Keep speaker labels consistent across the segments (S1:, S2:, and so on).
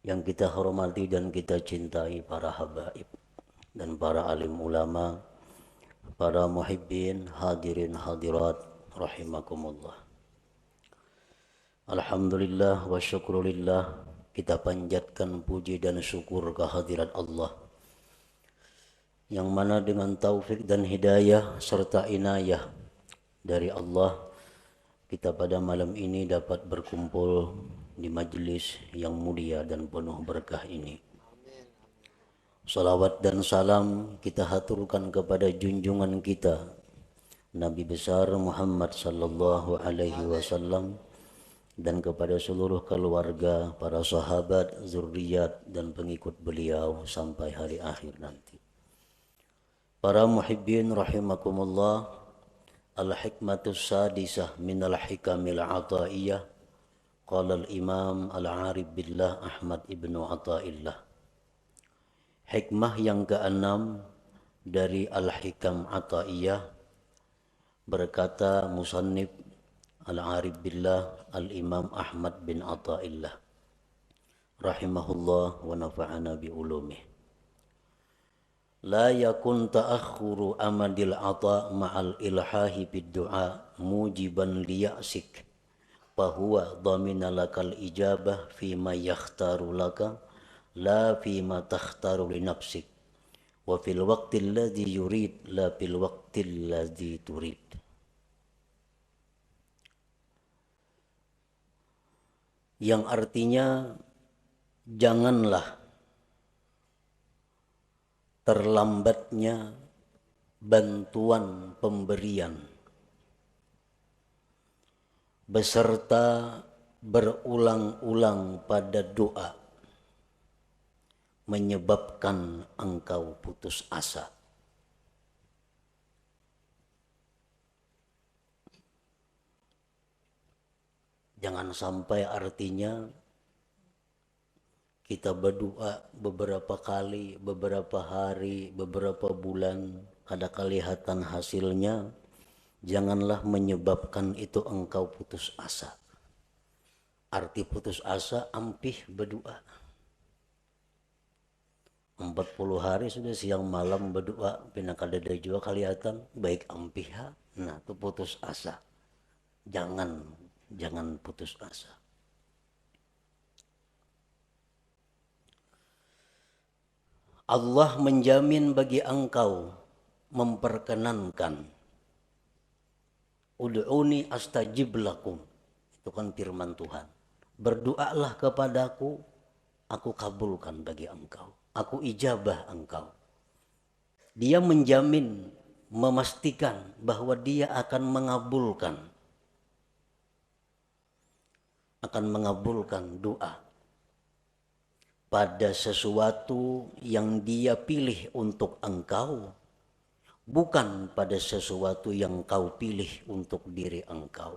S1: yang kita hormati dan kita cintai para habaib dan para alim ulama, para muhibbin, hadirin hadirat rahimakumullah. Alhamdulillah wa syukrulillah, kita panjatkan puji dan syukur kehadirat Allah yang mana dengan taufik dan hidayah serta inayah dari Allah, kita pada malam ini dapat berkumpul di majelis yang mulia dan penuh berkah ini. Salawat dan salam kita haturkan kepada junjungan kita Nabi besar Muhammad sallallahu alaihi wasallam dan kepada seluruh keluarga, para sahabat, zuriat dan pengikut beliau sampai hari akhir nanti. Para muhibbin rahimakumullah, al-hikmatus sadisah minal hikamil ataiyah, qala al-imam al-arif billah Ahmad ibnu Athaillah. Hikmah yang keenam dari al-hikam ataiyah, berkata musannif al-arif billah al-imam Ahmad bin Athaillah rahimahullah wa nafa'ana bi ulumih. La yakun ta'akhuru amadil ata ma'al ilhahi bid du'a mujiban liya'sik fahuwa dhamina lakal ijabah fima yakhtaru laka la fima takhtaru li nafsik wa fil waqtil ladzi yurid la fil waqtil ladzi turid. Yang artinya janganlah terlambatnya bantuan pemberian beserta berulang-ulang pada doa menyebabkan engkau putus asa. Jangan sampai artinya kita berdoa beberapa kali, beberapa hari, beberapa bulan, ada kelihatan hasilnya, janganlah menyebabkan itu engkau putus asa. Arti putus asa, ampih berdoa. 40 hari sudah siang malam berdoa, pinakadada juga kelihatan, baik ampih. Nah, itu putus asa. Jangan putus asa. Allah menjamin bagi engkau, memperkenankan. Ud'uni astajib lakum. Itu kan firman Tuhan. Berdoalah kepadaku, aku kabulkan bagi engkau. Aku ijabah engkau. Dia menjamin, memastikan bahwa dia akan mengabulkan doa pada sesuatu yang dia pilih untuk engkau, bukan pada sesuatu yang kau pilih untuk diri engkau.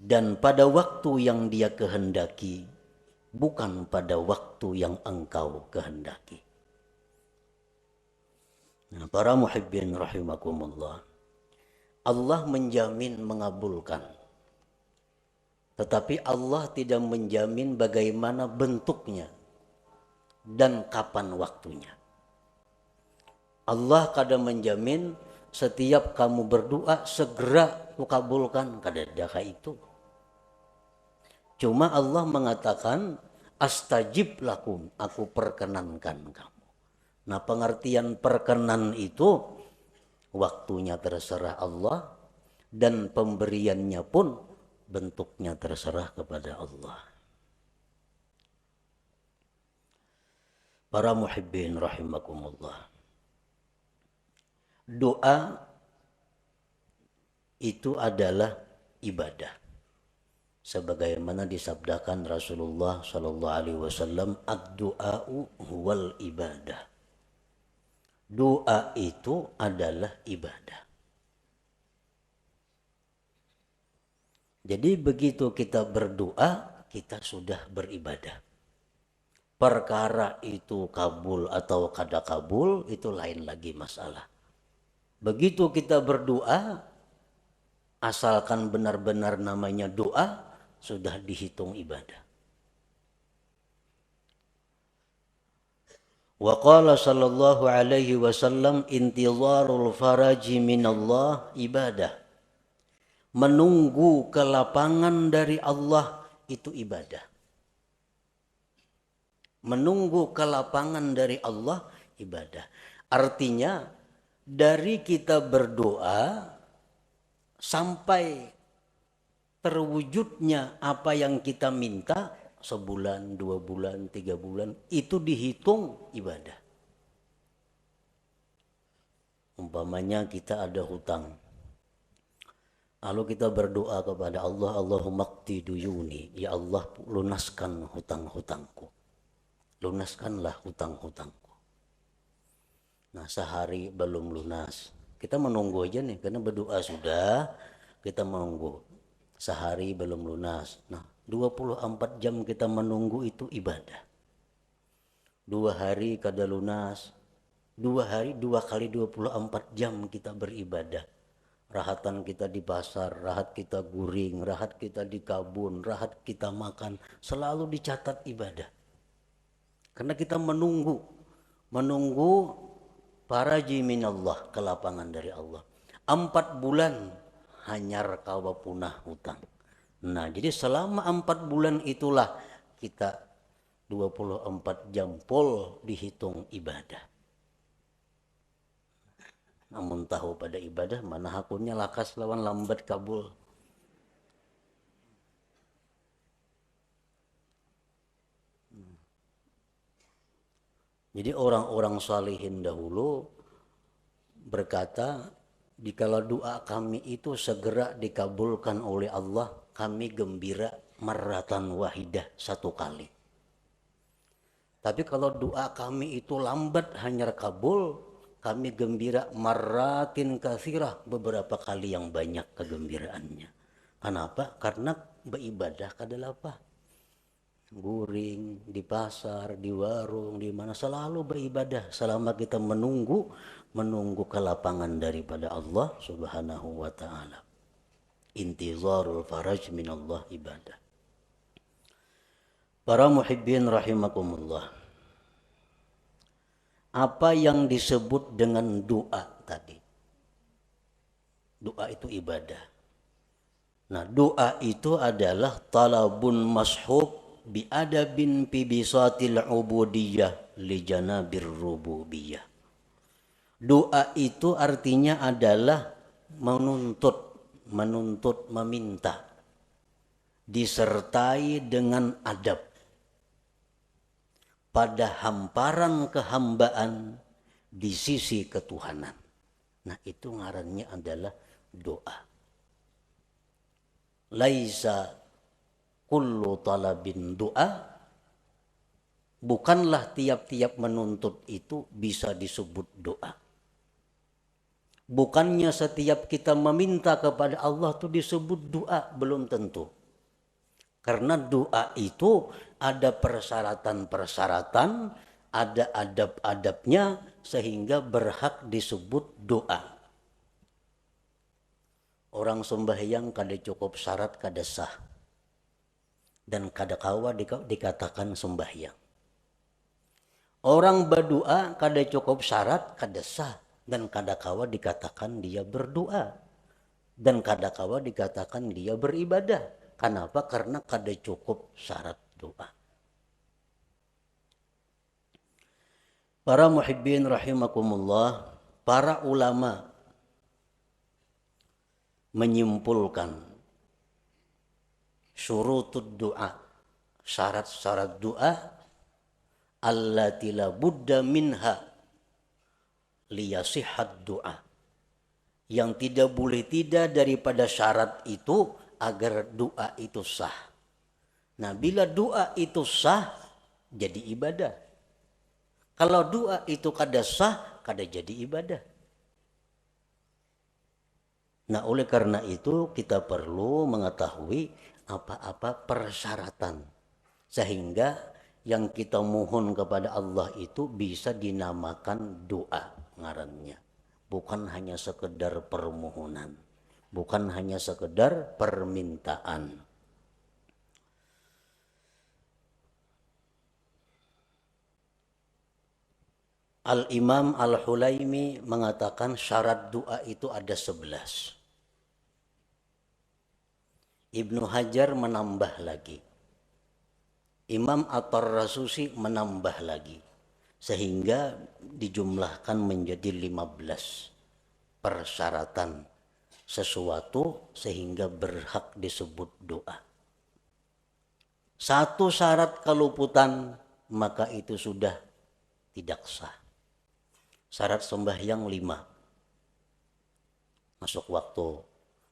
S1: Dan pada waktu yang dia kehendaki, bukan pada waktu yang engkau kehendaki. Nah, para muhibbin rahimakumullah, Allah menjamin mengabulkan. Tetapi Allah tidak menjamin bagaimana bentuknya dan kapan waktunya. Allah kadang menjamin setiap kamu berdoa segera kukabulkan, kadang itu. Cuma Allah mengatakan astajib lakum, aku perkenankan kamu. Nah, pengertian perkenan itu waktunya terserah Allah dan pemberiannya pun bentuknya terserah kepada Allah. Para muhibbin rahimakumullah, doa itu adalah ibadah. Sebagaimana disabdakan Rasulullah sallallahu alaihi wasallam, ad-du'a'u huwal ibadah. Doa itu adalah ibadah. Jadi begitu kita berdoa, kita sudah beribadah. Perkara itu kabul atau kada kabul, itu lain lagi masalah. Begitu kita berdoa, asalkan benar-benar namanya doa, sudah dihitung ibadah. Wa qala sallallahu alaihi wasallam intizarul faraji minallah ibadah. Menunggu kelapangan dari Allah itu ibadah. Menunggu kelapangan dari Allah ibadah. Artinya dari kita berdoa sampai terwujudnya apa yang kita minta, sebulan, 2 bulan, 3 bulan, itu dihitung ibadah. Umpamanya kita ada hutang, lalu kita berdoa kepada Allah, Allahumma qdi duyuni, ya Allah lunaskan hutang-hutangku, lunaskanlah hutang-hutangku. Nah sehari belum lunas, kita menunggu aja nih, karena berdoa sudah, kita menunggu. Sehari belum lunas. Nah 24 jam kita menunggu itu ibadah. 2 hari kada lunas. 2 hari 2 kali 24 jam kita beribadah. Rahatan kita di pasar, rahat kita guring, rahat kita di kabun, rahat kita makan, selalu dicatat ibadah. Karena kita menunggu faraji minallah, kelapangan dari Allah. 4 bulan hanyar kawa punah hutang. Nah jadi selama 4 bulan itulah kita 24 jam full dihitung ibadah. Namun tahu pada ibadah mana hakunnya lakas lawan lambat kabul. Jadi orang-orang salihin dahulu berkata, dikala doa kami itu segera dikabulkan oleh Allah, kami gembira marratan wahidah, 1 kali. Tapi kalau doa kami itu lambat hanyar kabul, kami gembira marratin katsirah, beberapa kali yang banyak kegembiraannya. Kenapa? Karena beribadah kadalapa. Guring di pasar, di warung, di mana selalu beribadah selama kita menunggu kelapangan daripada Allah Subhanahu wa taala. Intizarul faraj minallah ibadah. Para muhibbin rahimakumullah. Apa yang disebut dengan doa tadi? Doa itu ibadah. Nah, doa itu adalah talabun mashub biadabin fi bisatil ubudiyah li janabir rububiyah. Doa itu artinya adalah menuntut, meminta, disertai dengan adab pada hamparan kehambaan di sisi ketuhanan. Nah itu ngarannya adalah doa. Laisa kullu talabin doa, bukanlah tiap-tiap menuntut itu bisa disebut doa. Bukannya setiap kita meminta kepada Allah itu disebut doa, belum tentu. Karena doa itu ada persyaratan-persyaratan, ada adab-adabnya sehingga berhak disebut doa. Orang sembahyang kada cukup syarat kada sah. Dan kada kawa dikatakan sembahyang. Orang berdoa kada cukup syarat kada sah. Dan kada kawa dikatakan dia berdoa. Dan kada kawa dikatakan dia beribadah. Kenapa? Karena kada cukup syarat doa. Para muhibbin rahimakumullah, para ulama menyimpulkan syurutud doa, syarat-syarat doa, allati la budda minha liyasihat doa, yang tidak boleh tidak daripada syarat itu agar doa itu sah. Nah bila doa itu sah jadi ibadah. Kalau doa itu kada sah kada jadi ibadah. Nah oleh karena itu kita perlu mengetahui apa-apa persyaratan sehingga yang kita mohon kepada Allah itu bisa dinamakan doa ngarannya, bukan hanya sekedar permohonan, bukan hanya sekedar permintaan. Al-Imam Al-Hulaimi mengatakan syarat doa itu ada 11. Ibnu Hajar menambah lagi. Imam At-Tarrasusi menambah lagi. Sehingga dijumlahkan menjadi 15 persyaratan sesuatu sehingga berhak disebut doa. Satu syarat keluputan maka itu sudah tidak sah. Syarat sembahyang 5. Masuk waktu,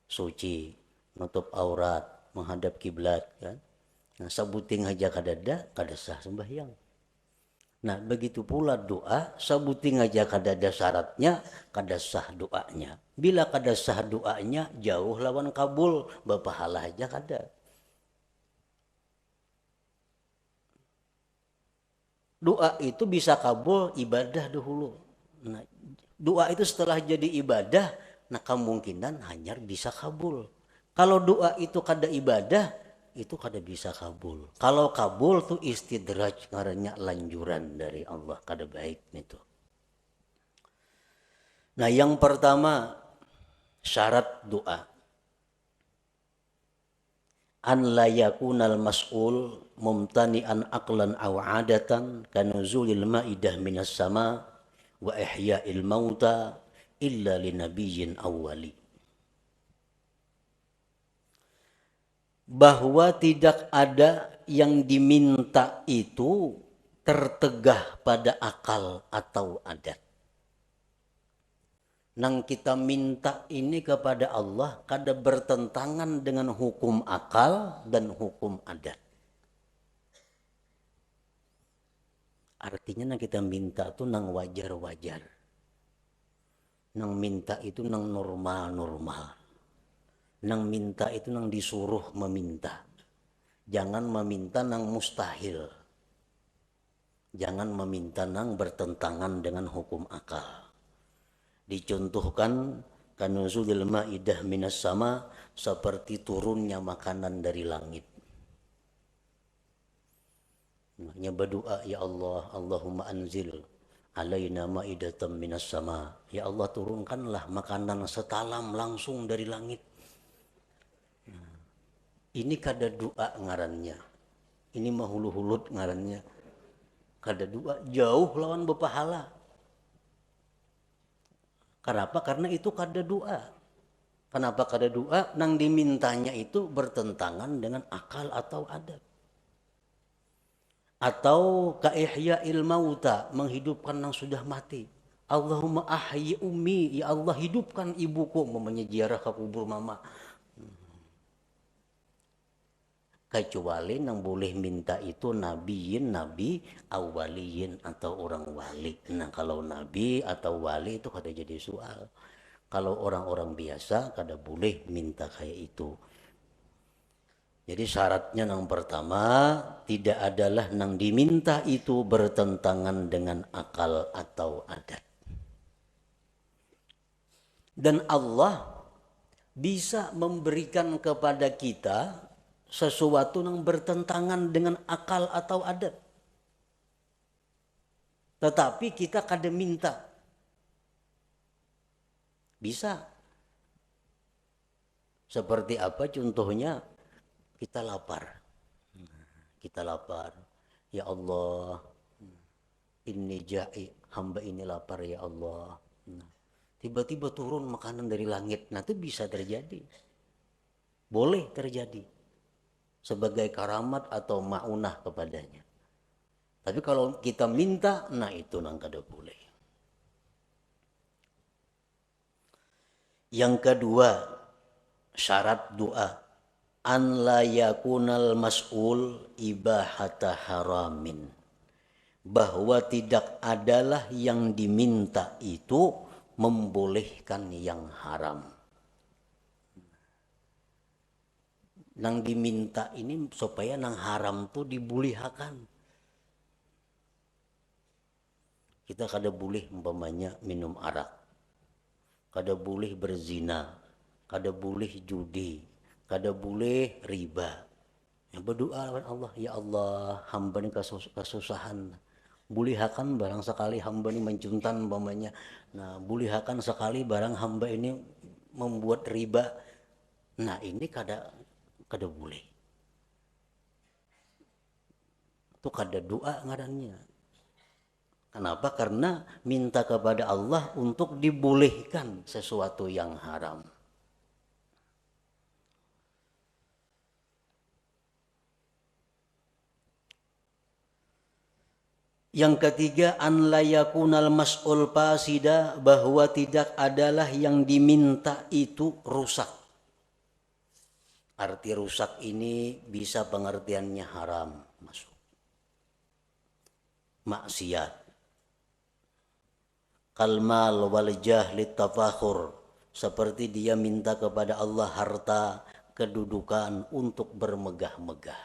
S1: suci, nutup aurat, menghadap kiblat kan. Nah, sabuting aja kadada sah sembahyang. Nah, begitu pula doa, sabuting aja kadada syaratnya, kada sah doanya. Bila kada sah doanya, jauh lawan kabul, bapahala aja kada. Doa itu bisa kabul ibadah dahulu. Nah, doa itu setelah jadi ibadah, nah kemungkinan hanya bisa kabul. Kalau doa itu kada ibadah, itu kada bisa kabul. Kalau kabul tuh istidraj, ngarannya lanjuran dari Allah, kada baik itu. Nah, yang pertama syarat doa. An la yakunal mas'ul mumtani'an aqlan aw 'adatan kanuzulil ma'idah minas sama wa ihya'il mauta illa linabiyyin awwali. Bahwa tidak ada yang diminta itu tertegah pada akal atau adat. Nang kita minta ini kepada Allah kada bertentangan dengan hukum akal dan hukum adat. Artinya nang kita minta tuh nang wajar-wajar. Nang minta itu nang normal-normal. Nang minta itu nang disuruh meminta. Jangan meminta nang mustahil. Jangan meminta nang bertentangan dengan hukum akal. Dicontohkan kanuzulil ma'idah minas sama, seperti turunnya makanan dari langit. Makanya berdoa, ya Allah, Allahumma anzil alaina ma'idatan minas sama. Ya Allah, turunkanlah makanan setalam langsung dari langit. Ini kada doa ngarannya. Ini mahulu-hulut ngarannya. Kada doa, jauh lawan bepahala. Kenapa? Karena itu kada doa. Kenapa kada doa? Nang dimintanya itu bertentangan dengan akal atau adat. Atau kaihya'il mauta, menghidupkan yang sudah mati. Allahumma ahyi ummi, ya Allah hidupkan ibuku, mamanya ziarah ke kubur mama. Kecuali yang boleh minta itu nabiyin, nabi, awaliyin atau orang wali. Nah, kalau nabi atau wali itu kada jadi soal. Kalau orang-orang biasa kada boleh minta kayak itu. Jadi syaratnya yang pertama, tidak adalah yang diminta itu bertentangan dengan akal atau adat. Dan Allah bisa memberikan kepada kita sesuatu yang bertentangan dengan akal atau adat. Tetapi kita kada minta. Bisa. Seperti apa contohnya? Kita lapar. Kita lapar. Ya Allah, inni ja'i, hamba ini lapar ya Allah. Tiba-tiba turun makanan dari langit. Nah, itu bisa terjadi. Boleh terjadi. Sebagai karamat atau ma'unah kepadanya. Tapi kalau kita minta, nah itu nang kada boleh. Yang kedua, syarat doa. An la yakunal mas'ul ibahata haramin. Bahwa tidak adalah yang diminta itu membolehkan yang haram. Nang diminta ini supaya nang haram tuh dibulihakan. Kita kada boleh umpamanya minum arak. Kada boleh berzina. Kada boleh judi. Kada boleh riba. Yang berdoa kepada Allah, ya Allah, hamba ini kesusahan. bulihakan barang sekali hamba ini mencuntan umpamanya. Nah, bulihakan sekali barang hamba ini membuat riba. Nah, ini kada boleh. Itu kada doa ngarannya. Kenapa? Karena minta kepada Allah untuk dibolehkan sesuatu yang haram. Yang ketiga, an la yakunal mas'ul fasida, bahwa tidak adalah yang diminta itu rusak. Arti rusak ini bisa pengertiannya haram, masuk maksiat. Kalmal wal jahlit tafakhur, seperti dia minta kepada Allah harta, kedudukan untuk bermegah-megah.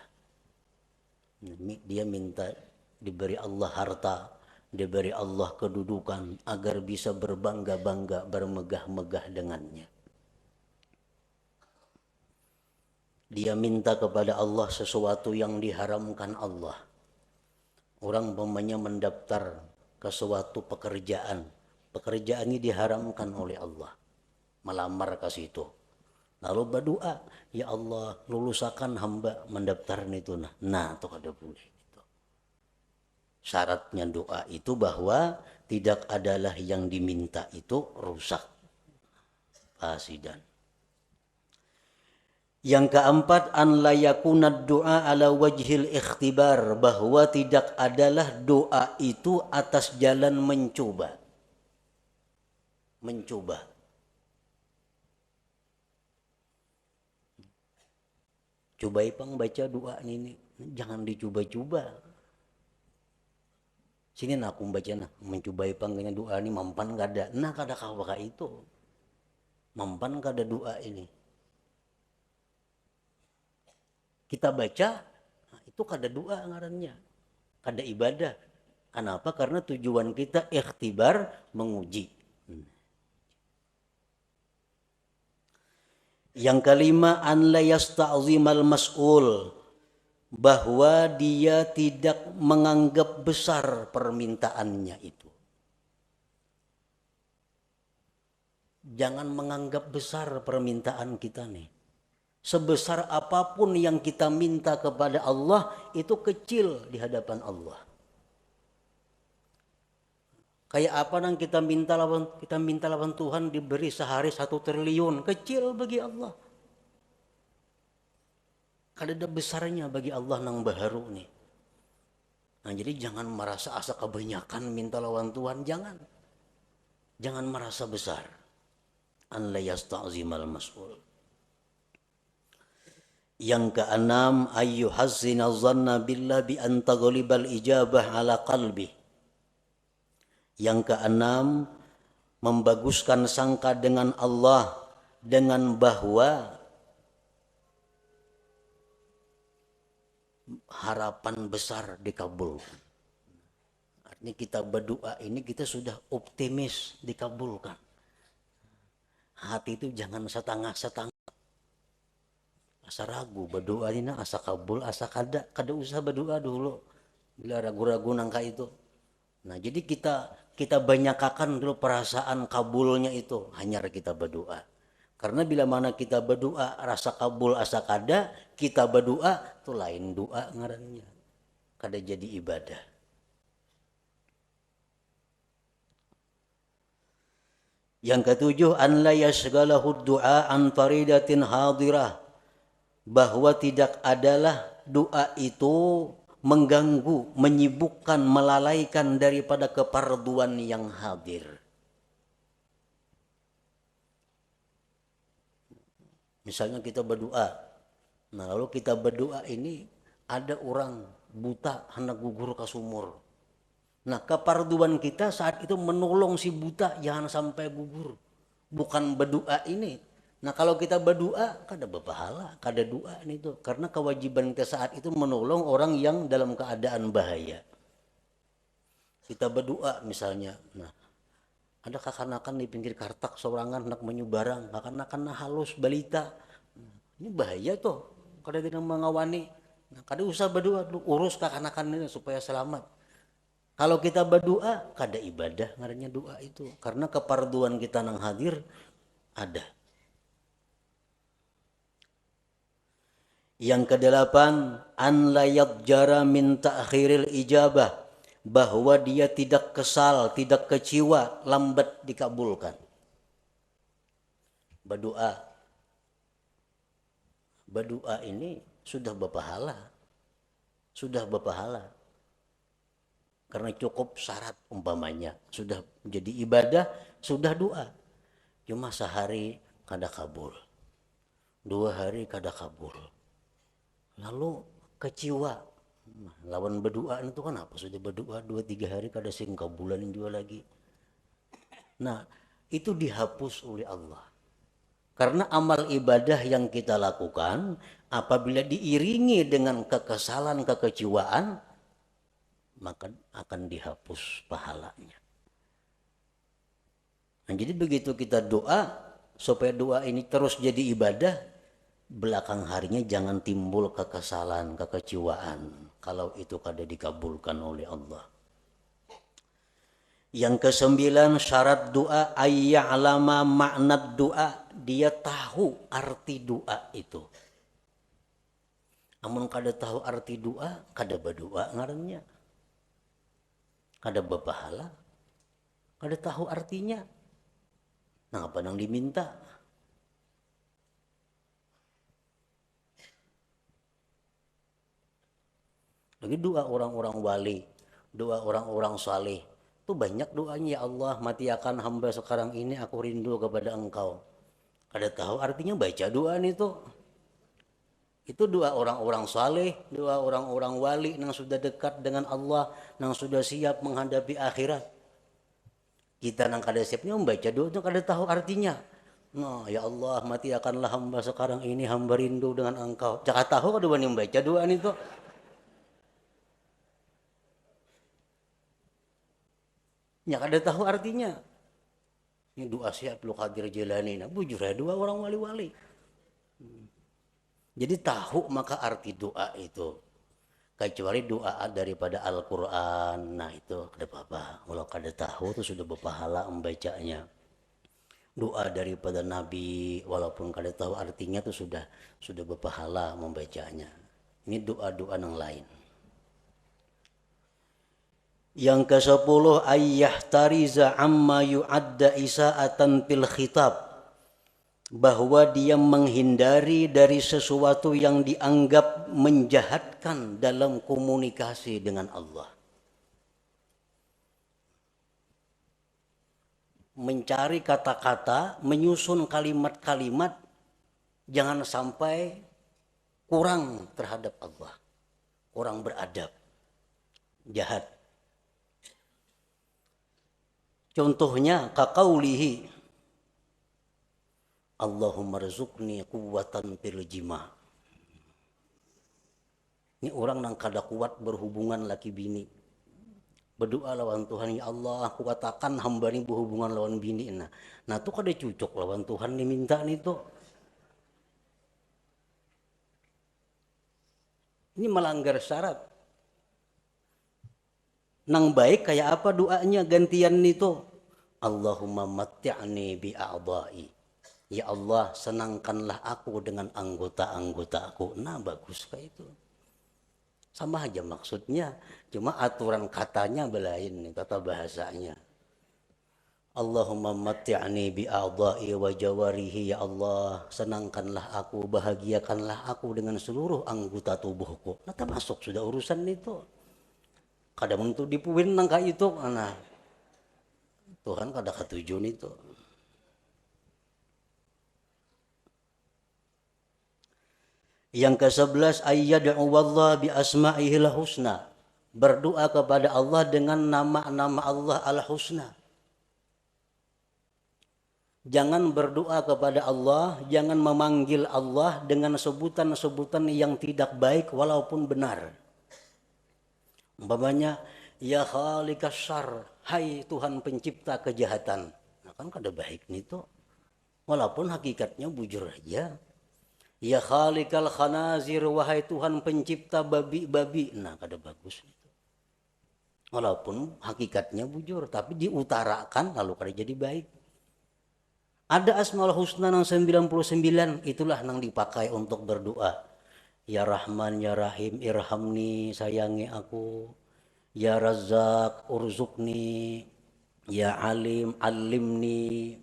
S1: Dia minta diberi Allah harta, diberi Allah kedudukan agar bisa berbangga-bangga, bermegah-megah dengannya. Dia minta kepada Allah sesuatu yang diharamkan Allah. Orang umpamanya mendaftar ke suatu pekerjaan, pekerjaan ini diharamkan oleh Allah, melamar ke situ. Lalu berdoa, ya Allah lulusakan hamba mendaftar itu. Nah itu kada boleh. Syaratnya doa itu bahwa tidak adalah yang diminta itu rusak, fasidan. Yang keempat, an la yakuna doa ala wajhil ikhtibar, bahwa tidak adalah doa itu atas jalan mencoba. Mencoba. Coba ipang baca doa ini, jangan dicoba-coba. Sini nak aku baca nah, mencoba ipang kena doa ini mampan kada. Nah kada kawaka itu. Mampan kada doa ini. Kita baca, nah itu kada doa ngarannya, kada ibadah. Kenapa? Karena tujuan kita ikhtibar, menguji. Yang kelima, an la yasta'zimal mas'ul, bahwa dia tidak menganggap besar permintaannya itu. Jangan menganggap besar permintaan kita nih. Sebesar apapun yang kita minta kepada Allah, itu kecil di hadapan Allah. Kayak apa yang kita minta lawan Tuhan diberi sehari 1 triliun, kecil bagi Allah. Kada ada besarnya bagi Allah nang baharu nih. Nah jadi jangan merasa asa kebanyakan minta lawan Tuhan, jangan. Jangan merasa besar. An la yasta'zimal mas'ul. Yang keenam, ayyuhazzina dhanna billah bi an taghlibal ijabah ala qalbi. Yang keenam, membaguskan sangka dengan Allah dengan bahwa harapan besar dikabulkan. Artinya kita berdoa ini kita sudah optimis dikabulkan. Hati itu jangan setengah-setengah. Asa ragu berdoa ini asa kabul asa kada usah berdoa dulu bila ragu-ragu nangka itu. Nah jadi kita banyakakan dulu perasaan kabulnya itu hanya kita berdoa. Karena bila mana kita berdoa rasa kabul asa kada, kita berdoa itu lain doa ngarannya, kada jadi ibadah. Yang ketujuh, an la yashghalahu du'a an faridatin hadirah, bahwa tidak adalah doa itu mengganggu, menyibukkan, melalaikan daripada keparduan yang hadir. Misalnya kita berdoa, nah lalu kita berdoa ini ada orang buta hendak gugur ke sumur. Nah keparduan kita saat itu menolong si buta jangan sampai gugur. Bukan berdoa ini. Nah kalau kita berdoa, kada berpahala, kada doa itu. Karena kewajiban kita saat itu menolong orang yang dalam keadaan bahaya. Kita berdoa misalnya, nah ada kakanakan di pinggir kartak seorangan hendak menyubarang, kakanakan halus balita. Ini bahaya tuh, kada tidak mengawani. Nah kada usah berdoa, urus kakanakan ini supaya selamat. Kalau kita berdoa, kada ibadah ngarannya doa itu. Karena keparduan kita nang hadir ada. Yang kedelapan, an la yadjara min ta'khiril ijabah, bahwa dia tidak kesal, tidak kecewa lambat dikabulkan. Berdoa ini sudah berpahala. Sudah berpahala. Karena cukup syarat umpamanya. Sudah menjadi ibadah, sudah doa. Cuma sehari kada kabul. 2 hari kada kabul. Lalu kecewa. Lawan berdoa itu kan apa? Sudah berdoa 2-3 hari kada sing kabulanin juga lagi. Nah, itu dihapus oleh Allah. Karena amal ibadah yang kita lakukan apabila diiringi dengan kekesalan, kekecewaan, maka akan dihapus pahalanya. Nah, jadi begitu kita doa, supaya doa ini terus jadi ibadah, belakang harinya jangan timbul kekesalan, kekecewaan, kalau itu kada dikabulkan oleh Allah. Yang ke-9, syarat doa ayya'lama makna doa, dia tahu arti doa itu. Amun kada tahu arti doa, kada berdoa ngarannya. Kada berpahala, kada tahu artinya. Nah, apa yang diminta? Lagi doa orang-orang wali, doa orang-orang saleh, itu banyak doanya. Ya Allah, mati akan hamba sekarang ini, aku rindu kepada Engkau. Kada tahu artinya baca doa itu. Itu doa orang-orang saleh, doa orang-orang wali yang sudah dekat dengan Allah, yang sudah siap menghadapi akhirat. Kita nang kada siapnya membaca doa itu kada tahu artinya. Nah, ya Allah, mati akanlah hamba sekarang ini, hamba rindu dengan Engkau. Jangan tahu kada wani membaca doa itu. Ya kada tahu artinya. Ini doa si Abdul Qadir Jilani. Nah, bujur ya doa orang wali-wali. Jadi tahu maka arti doa itu. Kecuali doa daripada Al-Quran. Nah itu kada apa-apa. Kalau kada tahu itu sudah berpahala membacanya. Doa daripada Nabi, walaupun kada tahu artinya itu sudah berpahala membacanya. Ini doa-doa yang lain. Yang ke-10, ayyahtariza amma yu'adda isa'atan fil khitab, bahwa dia menghindari dari sesuatu yang dianggap menjahatkan dalam komunikasi dengan Allah. Mencari kata-kata, menyusun kalimat-kalimat, jangan sampai kurang terhadap Allah, kurang beradab, jahat. Contohnya kaqaulihi Allahumma rizukni quwwatan fil jima. Ini orang yang kada kuat berhubungan laki bini. Berdoa lawan Tuhan, ya Allah, aku katakan hamba ini berhubungan lawan bini. Nah itu kada cocok lawan Tuhan diminta nih tuh. Ini melanggar syarat. Nang baik kayak apa doanya gantian itu? Allahumma matti'ni bi a'dha'i. Ya Allah, senangkanlah aku dengan anggota-anggotaku. Nah, bagus kayak itu. Sama aja maksudnya, cuma aturan katanya belain, kata bahasanya. Allahumma matti'ni bi a'dha'i wa jawarihi. Ya Allah, senangkanlah aku, bahagiakanlah aku dengan seluruh anggota tubuhku. Nah, termasuk sudah urusan itu. Kadang untuk dipuin nang kayak itu, nah Tuhan kada ketujuan itu. Yang ke-11, ayyad'u wallah bi asma'ihil husna, berdoa kepada Allah dengan nama-nama Allah al-husna. Jangan berdoa kepada Allah, jangan memanggil Allah dengan sebutan-sebutan yang tidak baik walaupun benar. Umpamanya, ya khaliqas syarr, hai Tuhan pencipta kejahatan. Nah kan kada baik nih tuh. Walaupun hakikatnya bujur aja. Ya khaliqal khanazir, wahai Tuhan pencipta babi-babi. Nah kada bagus itu. Walaupun hakikatnya bujur, tapi diutarakan lalu kada jadi baik. Ada Asmaul Husna yang 99, itulah yang dipakai untuk berdoa. Ya Rahman, Ya Rahim, irhamni, sayangi aku. Ya Razzaq, urzukni. Ya Alim, alimni.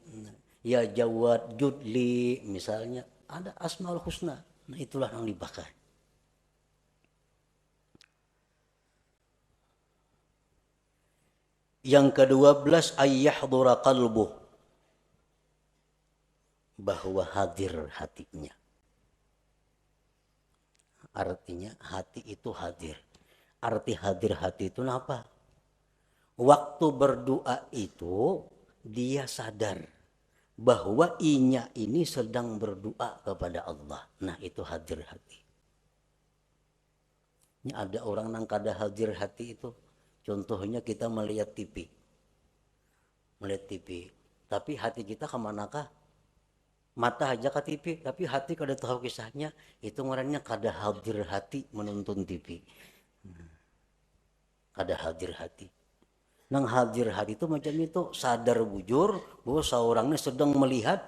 S1: Ya Jawad, judli. Misalnya ada Asmaul Husna. Nah itulah yang dipakai. Yang ke-12 ayyahdura qalbuh, bahwa hadir hatinya. Artinya hati itu hadir. Arti hadir hati itu apa? Waktu berdoa itu dia sadar bahwa inya ini sedang berdoa kepada Allah. Nah itu hadir hati. Ini ada orang yang kada hadir hati itu. Contohnya kita melihat TV. Melihat TV. Tapi hati kita kemanakah? Mata aja ke TV, tapi hati kada tahu kisahnya. Itu ngarannya kada hadir hati menonton TV. Kada hadir hati. Nang hadir hati itu macam itu, sadar bujur bahwa seorangnya sedang melihat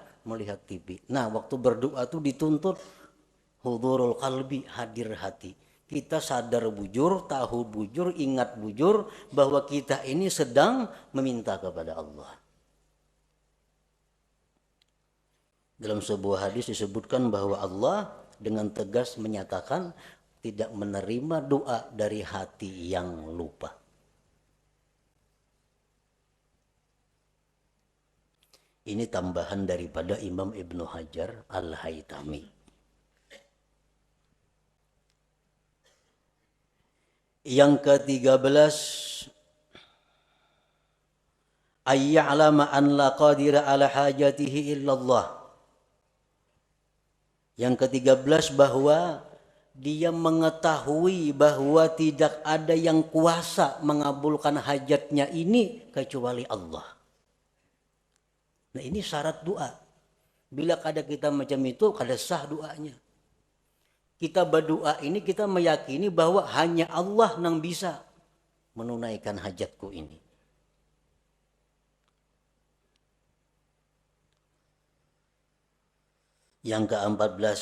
S1: TV. Nah, waktu berdoa itu dituntut hudurul qalbi, hadir hati. Kita sadar bujur, tahu bujur, ingat bujur bahwa kita ini sedang meminta kepada Allah. Dalam sebuah hadis disebutkan bahwa Allah dengan tegas menyatakan tidak menerima doa dari hati yang lupa. Ini tambahan daripada Imam Ibnu Hajar Al-Haytami. Yang ke-13 ayya'lama an la qadira ala hajatihi illallah. Yang ke-13 bahwa dia mengetahui bahwa tidak ada yang kuasa mengabulkan hajatnya ini kecuali Allah. Nah ini syarat doa. Bila kada kita macam itu, kada sah doanya. Kita berdoa ini kita meyakini bahwa hanya Allah yang bisa menunaikan hajatku ini. Yang ke-14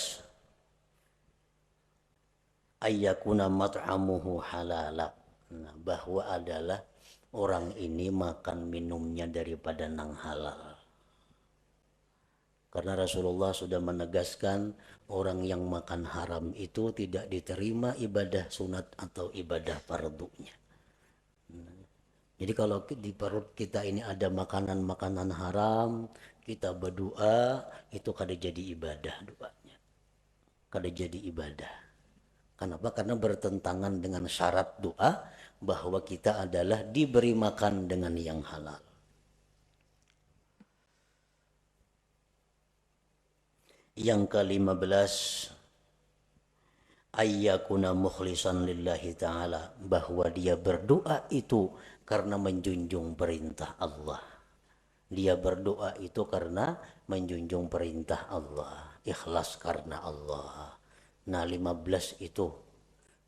S1: ayyakuna mat'amuhu halala. Nah, bahwa adalah orang ini makan minumnya daripada nang halal. Karena Rasulullah sudah menegaskan orang yang makan haram itu tidak diterima ibadah sunat atau ibadah fardunya. Jadi kalau di perut kita ini ada makanan-makanan haram, kita berdoa, itu kada jadi ibadah doanya. Kada jadi ibadah. Kenapa? Karena bertentangan dengan syarat doa bahwa kita adalah diberi makan dengan yang halal. Yang ke-15 ayyakuna mukhlisan lillahi ta'ala, bahwa dia berdoa itu karena menjunjung perintah Allah. Dia berdoa itu karena menjunjung perintah Allah, ikhlas karena Allah. Nah 15 itu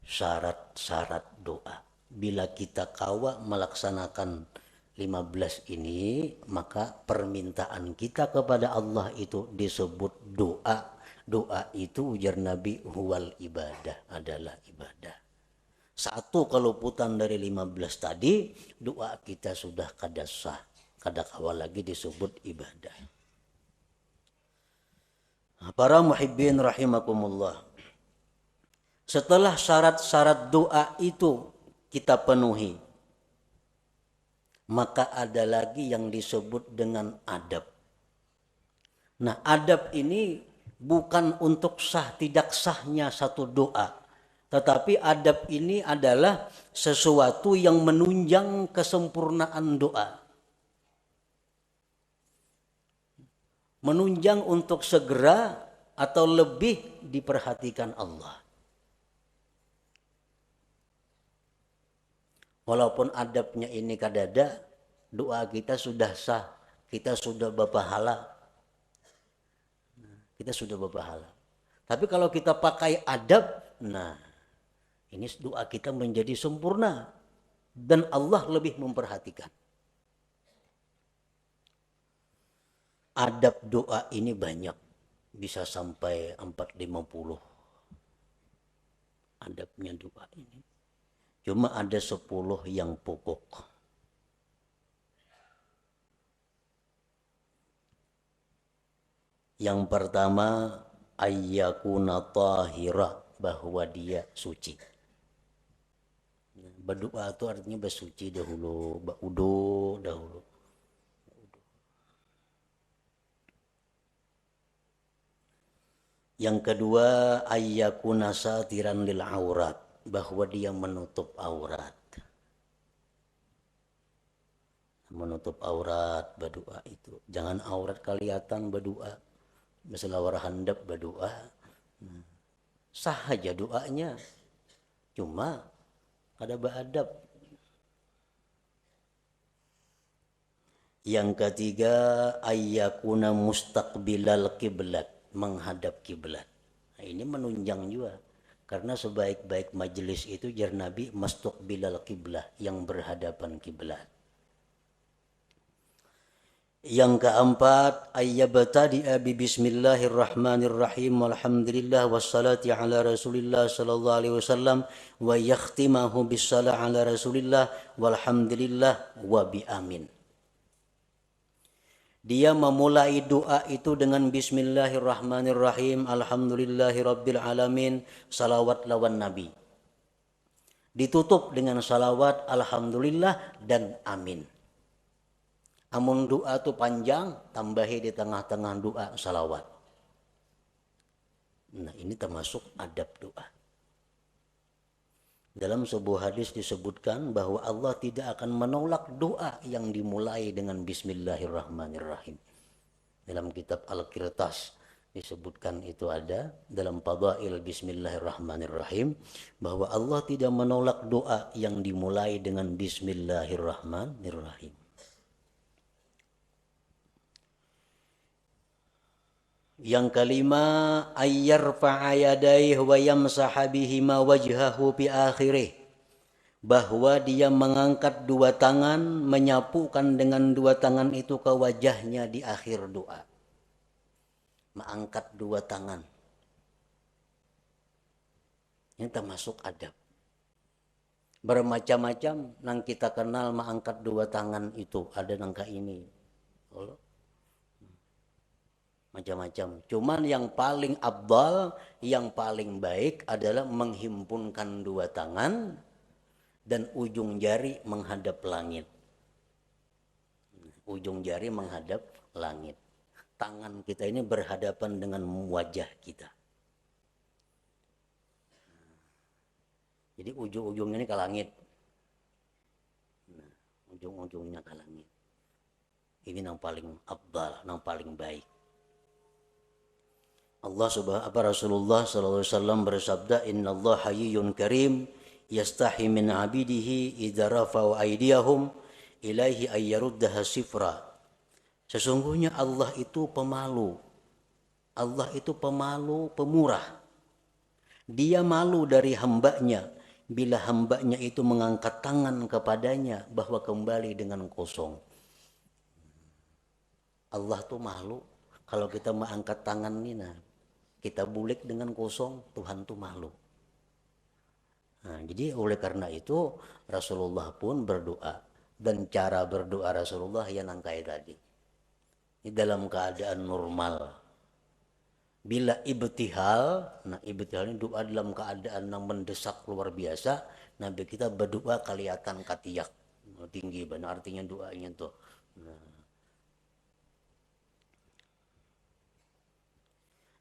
S1: syarat-syarat doa. Bila kita kawa melaksanakan 15 ini, maka permintaan kita kepada Allah itu disebut doa. Doa itu ujar Nabi huwal ibadah, adalah ibadah. Satu keluputan dari 15 tadi, doa kita sudah kada sah, kada kawa lagi disebut ibadah. Para muhibbin rahimakumullah. Setelah syarat-syarat doa itu kita penuhi, maka ada lagi yang disebut dengan adab. Nah, adab ini bukan untuk sah tidak sahnya satu doa, tetapi adab ini adalah sesuatu yang menunjang kesempurnaan doa. Menunjang untuk segera atau lebih diperhatikan Allah. Walaupun adabnya ini kadada, doa kita sudah sah, kita sudah berpahala. Kita sudah berpahala. Tapi kalau kita pakai adab, nah ini doa kita menjadi sempurna. dan Allah lebih memperhatikan. Adab doa ini banyak, bisa sampai 450 adabnya doa ini. Cuma ada 10 yang pokok. Yang pertama, ayyakuna tahira, bahwa dia suci. Berdoa itu artinya bersuci dahulu, berudu dahulu. Yang kedua, ayyakuna satiran lil aurat, bahwa dia menutup aurat. Menutup aurat berdoa itu. Jangan aurat kelihatan berdoa. Masalah warhandap berdoa. Sah aja doanya. Cuma ada beradab. Yang ketiga, ayyakuna mustaqbilal kiblat, menghadap kiblat. Nah, ini menunjang juga. Karena sebaik-baik majelis itu jar Nabi mustaqbilal kiblah, yang berhadapan kiblat. Yang keempat, ayyabtadi'a bi bismillahirrahmanirrahim walhamdulillah wassalati ala rasulillah sallallahu alaihi wasallam wa yakhtimahu bissalah ala rasulillah walhamdulillah wa bi amin. Dia memulai doa itu dengan bismillahirrahmanirrahim, alhamdulillahirabbil alamin, salawat lawan nabi. Ditutup dengan salawat, alhamdulillah dan amin. Amun doa itu panjang, tambahi di tengah-tengah doa salawat. Nah, ini termasuk adab doa. Dalam sebuah hadis disebutkan bahwa Allah tidak akan menolak doa yang dimulai dengan bismillahirrahmanirrahim. Dalam kitab Al-Qirtas disebutkan itu ada dalam Fadail bismillahirrahmanirrahim bahwa Allah tidak menolak doa yang dimulai dengan bismillahirrahmanirrahim. Yang kelima, ayyarfa'a yadayhi wa yamsaha bihima wajhahu fi akhirih, bahwa dia mengangkat dua tangan, menyapukan dengan dua tangan itu ke wajahnya di akhir doa. Mengangkat dua tangan. Ini termasuk adab. Bermacam-macam nang kita kenal mengangkat dua tangan itu, ada nangka ini. Macam-macam. Cuman yang paling abdal, yang paling baik adalah menghimpunkan dua tangan dan ujung jari menghadap langit. Ujung jari menghadap langit. Tangan kita ini berhadapan dengan wajah kita. Jadi ujung-ujungnya ini ke langit. Nah, ujung-ujungnya ke langit. Ini yang paling abdal, yang paling baik. Rasulullah sallallahu alaihi wasallam bersabda, "Innallaha hayyun karim yastahi min 'abidihi idza rafa'u aydiyahum ilaihi ay yaruddaha sifra." Sesungguhnya Allah itu pemalu. Allah itu pemalu, pemurah. Dia malu dari hambanya bila hambanya itu mengangkat tangan kepadanya bahwa kembali dengan kosong. Allah tuh malu kalau kita mengangkat tangan ini, nah, kita bulik dengan kosong, Tuhan tuh malu. Nah, jadi oleh karena itu Rasulullah pun berdoa, dan cara berdoa Rasulullah yang angkai tadi. Ini dalam keadaan normal. Bila ibtihal, nah ibtihal ini doa dalam keadaan yang mendesak luar biasa, Nabi kita berdoa kelihatan katiak tinggi, benar artinya doanya tuh.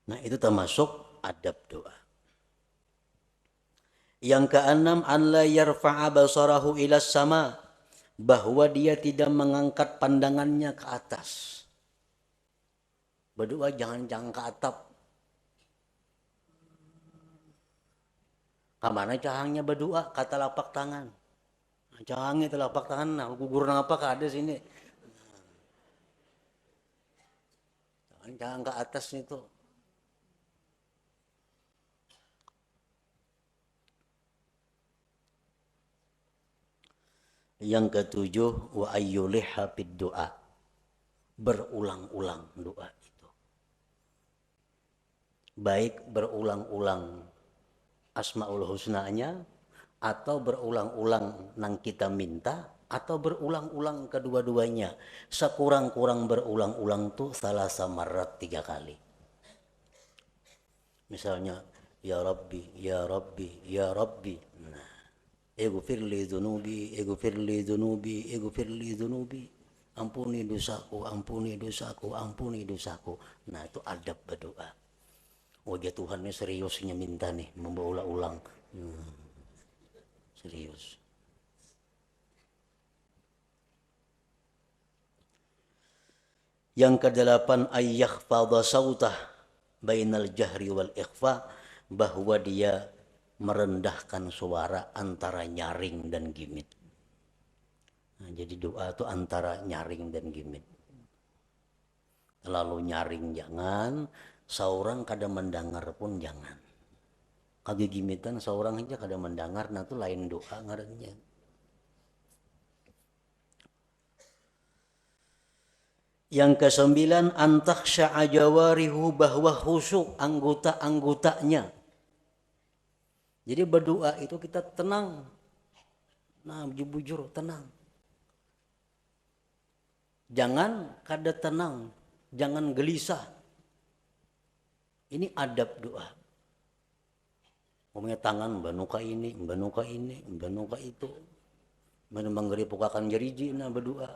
S1: Nah, itu termasuk adab doa. Yang keenam, an la yarfa'a basarahu ila sama, bahwa dia tidak mengangkat pandangannya ke atas. Berdoa jangan ke atap. Kamana cahangnya berdoa kata lapak tangan. Cahangnya telapak tangan, nah gugur apa ada sini. Jangan ke atas itu. Yang ketujuh, wa ayyuliha fid doa. Berulang-ulang doa itu. Baik berulang-ulang Asmaul Husna-nya, atau berulang-ulang nang kita minta, atau berulang-ulang kedua-duanya. Sekurang-kurang berulang-ulang tuh salah samarat 3 kali. Misalnya, ya Rabbi, ya Rabbi, ya Rabbi. Nah, ighfirli dzunubi, ighfirli dzunubi, ighfirli dzunubi. Ampuni dosaku, ampuni dosaku, ampuni dosaku. Nah, itu adab berdoa. Oh, dia Tuhan ini seriusnya minta nih, memberulang-ulang. Serius. Yang kedelapan, ayyakhfadha sautah bainal jahri wal ikhfa, bahwa dia merendahkan suara antara nyaring dan gimit. Nah, jadi doa itu antara nyaring dan gimit. Terlalu nyaring jangan, seorang kada mendengar pun jangan. Kage gimitan seorang aja kada mendengar, nah itu lain doa ngarannya. Yang kesembilan, antakhsya'a jawarihu, bahwa khusyuk anggota-anggotanya. Jadi berdoa itu kita tenang. Nah, bujur tenang. Jangan kada tenang, jangan gelisah. Ini adab doa. Ngomongnya tangan, banuka ini, banuka ini, banuka itu. Menembang pukakan jeriji, nah berdoa.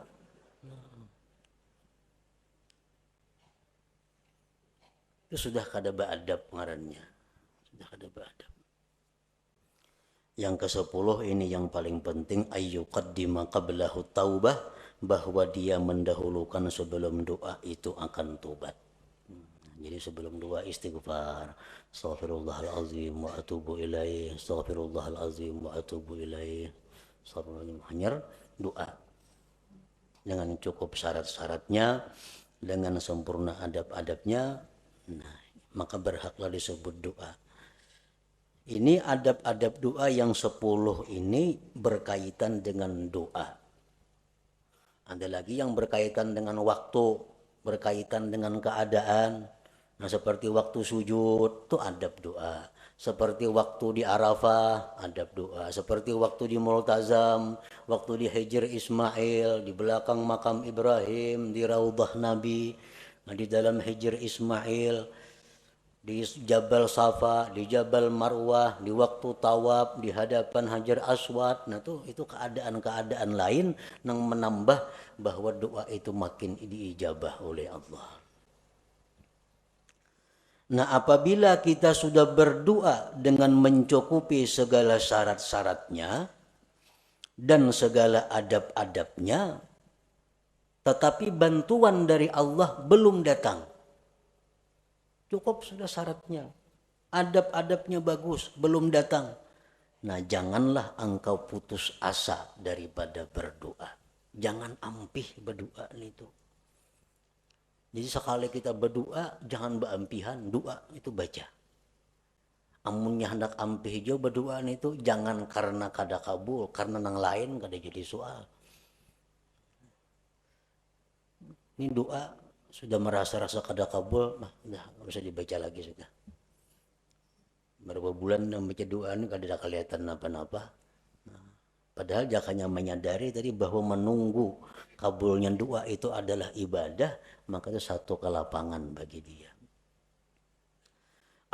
S1: Itu sudah kada beadab ngarannya. Sudah kada beadab. Yang ke-10 ini yang paling penting, ayyuqaddima qablahu taubah, bahwa dia mendahulukan sebelum doa itu akan tobat. Jadi sebelum doa istighfar, astaghfirullahalazim wa atubu ilaih, astaghfirullahalazim wa atubu ilaih. Hanya doa dengan cukup syarat-syaratnya, dengan sempurna adab-adabnya. Nah, maka berhaklah disebut doa. Ini adab-adab doa yang 10 ini berkaitan dengan doa. Ada lagi yang berkaitan dengan waktu, berkaitan dengan keadaan. Nah, seperti waktu sujud itu adab doa. Seperti waktu di Arafah adab doa. Seperti waktu di Multazam, waktu di Hijr Ismail, di belakang makam Ibrahim, di Raudhah Nabi, di dalam Hijr Ismail, di Jabal Safa, di Jabal Marwah, di waktu tawaf, di hadapan Hajar Aswad. Nah itu keadaan-keadaan lain yang menambah bahwa doa itu makin diijabah oleh Allah. Nah, apabila kita sudah berdoa dengan mencukupi segala syarat-syaratnya dan segala adab-adabnya, tetapi bantuan dari Allah belum datang, cukup sudah syaratnya, adab-adabnya bagus, belum datang. Nah, janganlah engkau putus asa daripada berdoa. Jangan ampih berdoa itu. Jadi sekali kita berdoa, jangan beampihan, doa itu baca. Amunnya hendak ampih jo berdoa itu, jangan karena kada kabul, karena nang lain kada jadi soal. Ini doa sudah merasa-rasa kada kabul, nah nggak usah dibaca lagi sudah. Berapa bulan membaca doa ini kada ada kelihatan apa-apa. Nah, padahal jakanya menyadari tadi bahwa menunggu kabulnya doa itu adalah ibadah, maka itu satu kelapangan bagi dia.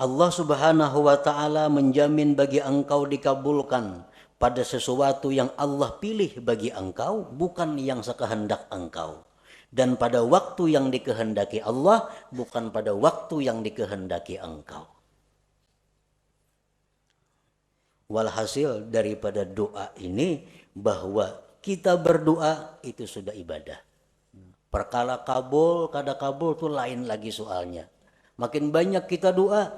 S1: Allah Subhanahu wa ta'ala menjamin bagi engkau dikabulkan pada sesuatu yang Allah pilih bagi engkau, bukan yang sekehendak engkau. Dan pada waktu yang dikehendaki Allah, bukan pada waktu yang dikehendaki engkau. Walhasil daripada doa ini, bahwa kita berdoa itu sudah ibadah. Perkara kabul, kada kabul itu lain lagi soalnya. Makin banyak kita doa,